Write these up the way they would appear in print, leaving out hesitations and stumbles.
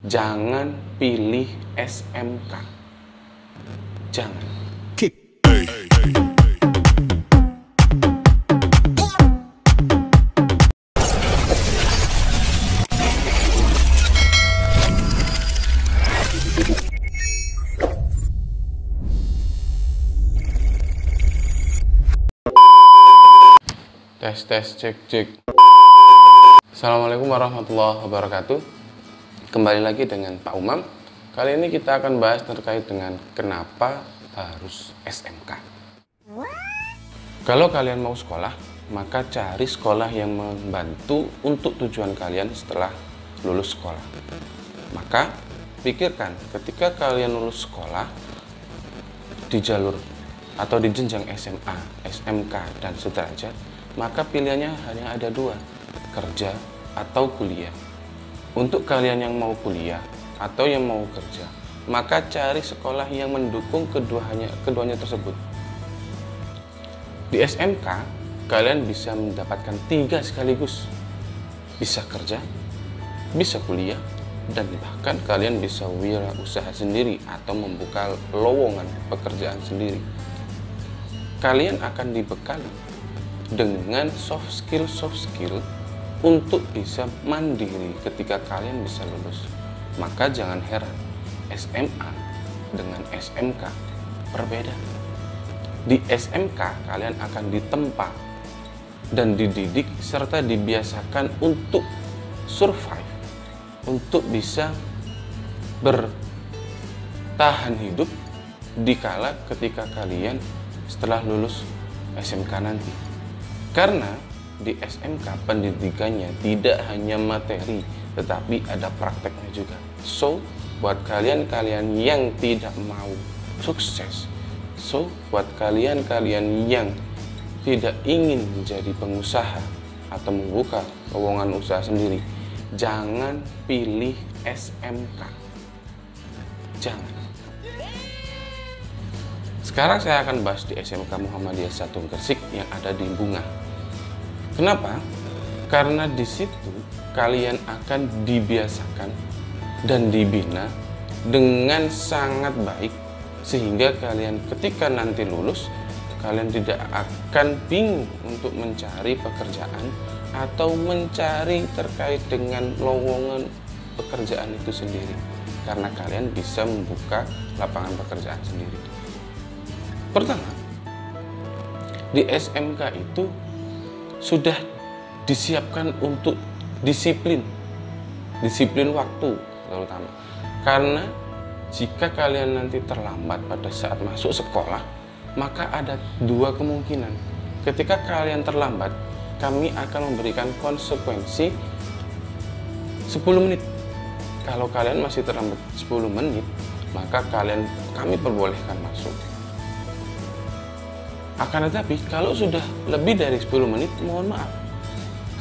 Jangan pilih SMK. Jangan. Tes cek. Assalamualaikum warahmatullahi wabarakatuh. Kembali lagi dengan Pak Umam. Kali ini kita akan bahas terkait dengan kenapa harus SMK. Kalau kalian mau sekolah, maka cari sekolah yang membantu untuk tujuan kalian setelah lulus sekolah. Maka pikirkan ketika kalian lulus sekolah di jalur atau di jenjang SMA, SMK, dan sederajat, maka pilihannya hanya ada dua, kerja atau kuliah. Untuk kalian yang mau kuliah atau yang mau kerja, maka cari sekolah yang mendukung keduanya tersebut. Di SMK, kalian bisa mendapatkan 3 sekaligus. Bisa kerja, bisa kuliah, dan bahkan kalian bisa wirausaha sendiri atau membuka lowongan pekerjaan sendiri. Kalian akan dibekali dengan soft skill untuk bisa mandiri ketika kalian bisa lulus. Maka jangan heran SMA dengan SMK berbeda. Di SMK kalian akan ditempa dan dididik serta dibiasakan untuk survive, untuk bisa bertahan hidup dikala ketika kalian setelah lulus SMK nanti. Karena di SMK pendidikannya tidak hanya materi, tetapi ada prakteknya juga. So, buat kalian-kalian yang tidak mau sukses, buat kalian-kalian yang tidak ingin menjadi pengusaha atau membuka lowongan usaha sendiri, jangan pilih SMK. Jangan. Sekarang saya akan bahas di SMK Muhammadiyah 1 Gresik yang ada di Bunga. Kenapa? Karena di situ kalian akan dibiasakan dan dibina dengan sangat baik, sehingga kalian ketika nanti lulus, kalian tidak akan bingung untuk mencari pekerjaan atau mencari terkait dengan lowongan pekerjaan itu sendiri, karena kalian bisa membuka lapangan pekerjaan sendiri. Pertama, di SMK itu sudah disiapkan untuk disiplin waktu terutama. Karena jika kalian nanti terlambat pada saat masuk sekolah, maka ada 2 kemungkinan. Ketika kalian terlambat, kami akan memberikan konsekuensi 10 menit. Kalau kalian masih terlambat 10 menit, maka kami perbolehkan masuk. Akan tetapi, kalau sudah lebih dari 10 menit, mohon maaf,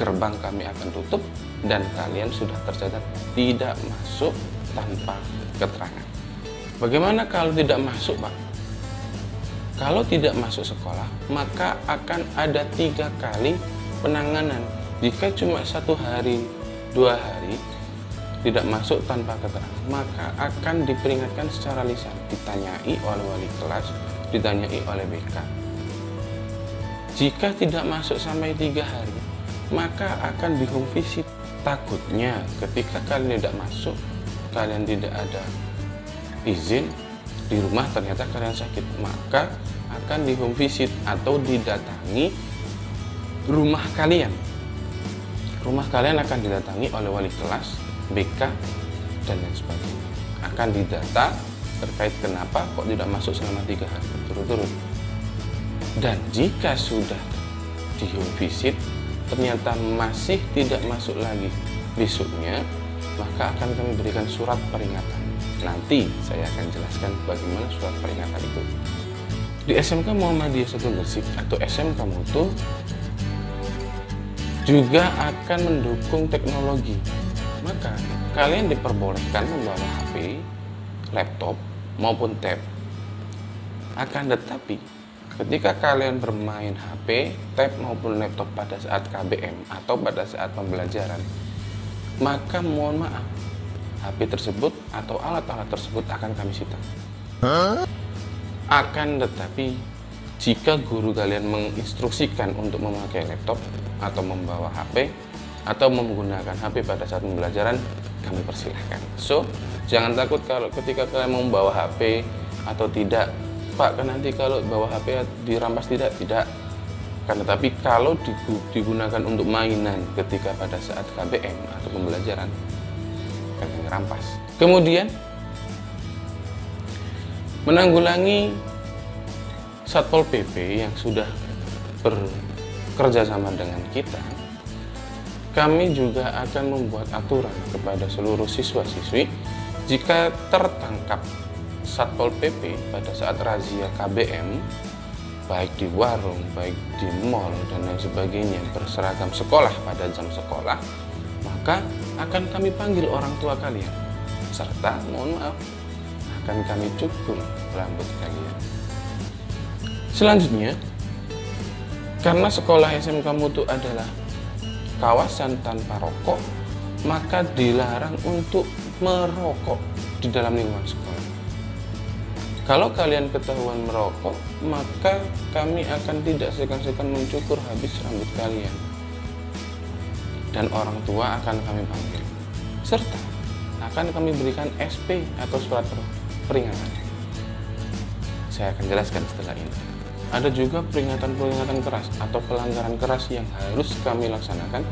gerbang kami akan tutup dan kalian sudah tercatat tidak masuk tanpa keterangan. Bagaimana kalau tidak masuk, Pak? Kalau tidak masuk sekolah, maka akan ada 3 kali penanganan. Jika cuma 1 hari, 2 hari tidak masuk tanpa keterangan, maka akan diperingatkan secara lisan, ditanyai oleh wali kelas, ditanyai oleh BK. Jika tidak masuk sampai 3 hari, maka akan di home visit. Takutnya ketika kalian tidak masuk, kalian tidak ada izin di rumah, ternyata kalian sakit, maka akan di home visit atau didatangi rumah kalian. Rumah kalian akan didatangi oleh wali kelas, BK, dan lain sebagainya. Akan didata terkait kenapa kok tidak masuk selama 3 hari berturut-turut. Dan jika sudah di home visit ternyata masih tidak masuk lagi besoknya, maka akan kami berikan surat peringatan. Nanti saya akan jelaskan bagaimana surat peringatan itu. Di SMK Muhammadiyah 1 Gresik atau SMK Mutu juga akan mendukung teknologi. Maka kalian diperbolehkan membawa HP, laptop maupun tab. Akan tetapi ketika kalian bermain HP, tab maupun laptop pada saat KBM atau pada saat pembelajaran, maka mohon maaf, HP tersebut atau alat-alat tersebut akan kami sita. Akan tetapi, jika guru kalian menginstruksikan untuk memakai laptop atau membawa HP atau menggunakan HP pada saat pembelajaran, kami persilahkan. So, jangan takut kalau ketika kalian mau membawa HP atau tidak, Pak, kan nanti kalau bawa HP dirampas, tidak. Karena tapi kalau digunakan untuk mainan ketika pada saat KBM atau pembelajaran, akan kami rampas. Kemudian, menanggulangi Satpol PP yang sudah bekerja sama dengan kita, kami juga akan membuat aturan kepada seluruh siswa-siswi jika tertangkap Satpol PP pada saat razia KBM, baik di warung, baik di mall, dan lain sebagainya, berseragam sekolah pada jam sekolah, maka akan kami panggil orang tua kalian, serta mohon maaf, akan kami cukur rambut kalian. Selanjutnya, karena sekolah SMK Mutu adalah kawasan tanpa rokok, maka dilarang untuk merokok di dalam lingkungan sekolah. Kalau kalian ketahuan merokok, maka kami akan tidak segan-segan mencukur habis rambut kalian. Dan orang tua akan kami panggil. Serta akan kami berikan SP atau surat peringatan. Saya akan jelaskan setelah ini. Ada juga peringatan-peringatan keras atau pelanggaran keras yang harus kami laksanakan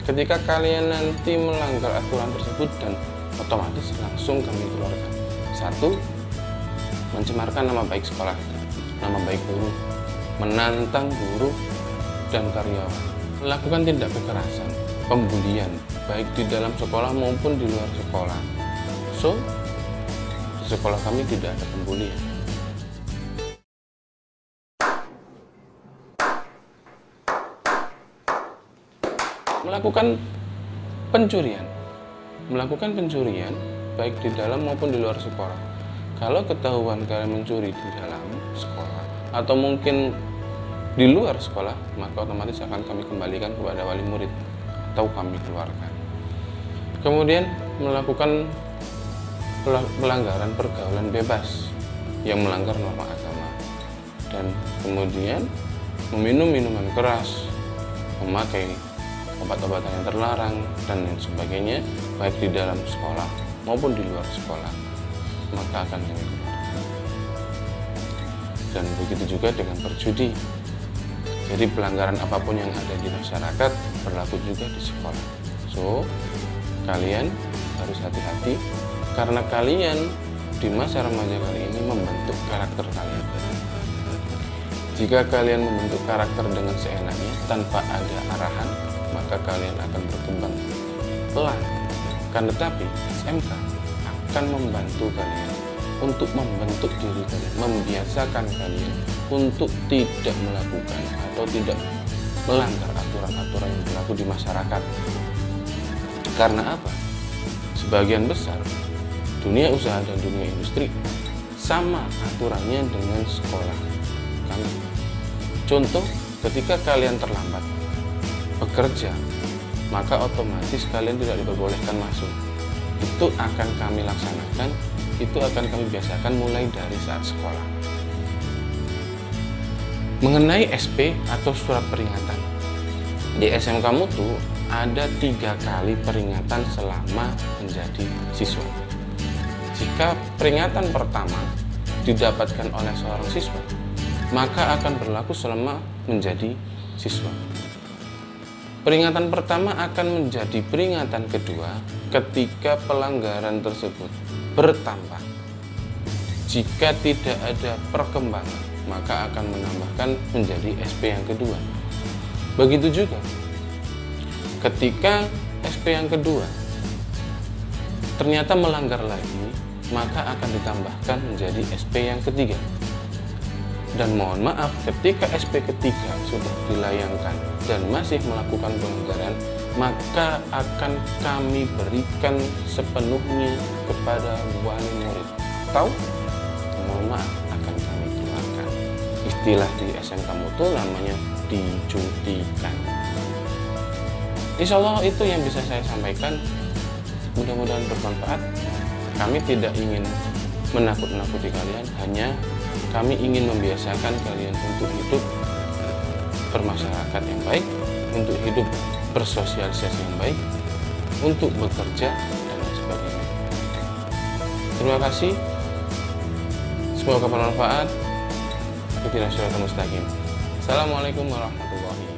ketika kalian nanti melanggar aturan tersebut, dan otomatis langsung kami keluarkan. 1. Mencemarkan nama baik sekolah, nama baik guru, menantang guru dan karyawan, melakukan tindak kekerasan, pembulian, baik di dalam sekolah maupun di luar sekolah. So, di sekolah kami tidak ada pembulian. Melakukan pencurian baik di dalam maupun di luar sekolah. Kalau ketahuan kalian mencuri di dalam sekolah atau mungkin di luar sekolah, maka otomatis akan kami kembalikan kepada wali murid atau kami keluarkan. Kemudian melakukan pelanggaran pergaulan bebas yang melanggar norma agama, dan kemudian meminum minuman keras, memakai obat-obatan yang terlarang, dan lain sebagainya, baik di dalam sekolah maupun di luar sekolah, maka akan kami keluarkan. Dan begitu juga dengan berjudi. Jadi pelanggaran apapun yang ada di masyarakat berlaku juga di sekolah. So, kalian harus hati-hati karena kalian di masa remaja kali ini membentuk karakter kalian. Jika kalian membentuk karakter dengan seenaknya tanpa ada arahan, maka kalian akan berkembang pelan. Kan tetapi SMK akan membantu kalian untuk membentuk diri kalian, membiasakan kalian untuk tidak melakukan atau tidak melanggar aturan-aturan yang berlaku di masyarakat. Karena apa? Sebagian besar dunia usaha dan dunia industri sama aturannya dengan sekolah kami. Contoh, ketika kalian terlambat bekerja, maka otomatis kalian tidak diperbolehkan masuk. Itu akan kami laksanakan, itu akan kami biasakan mulai dari saat sekolah. Mengenai SP atau surat peringatan, di SMK Mutu ada 3 kali peringatan selama menjadi siswa. Jika peringatan pertama didapatkan oleh seorang siswa, maka akan berlaku selama menjadi siswa. Peringatan pertama akan menjadi peringatan kedua ketika pelanggaran tersebut bertambah. Jika tidak ada perkembangan, maka akan menambahkan menjadi SP yang kedua. Begitu juga ketika SP yang kedua ternyata melanggar lagi, maka akan ditambahkan menjadi SP yang ketiga. Dan mohon maaf, ketika SP ketiga sudah dilayangkan dan masih melakukan pelanggaran, maka akan kami berikan sepenuhnya kepada wali murid. Tahu? Mohon maaf, akan kami keluarkan. Istilah di SMK Mutu namanya dicutikan. Insya Allah itu yang bisa saya sampaikan. mudah-mudahan bermanfaat. Kami tidak ingin menakut-nakuti kalian, hanya kami ingin membiasakan kalian untuk hidup bermasyarakat yang baik, untuk hidup bersosialisasi yang baik, untuk bekerja, dan lain sebagainya. Terima kasih. Semoga bermanfaat. Ihdinas siratal mustaqim. Assalamualaikum warahmatullahi wabarakatuh.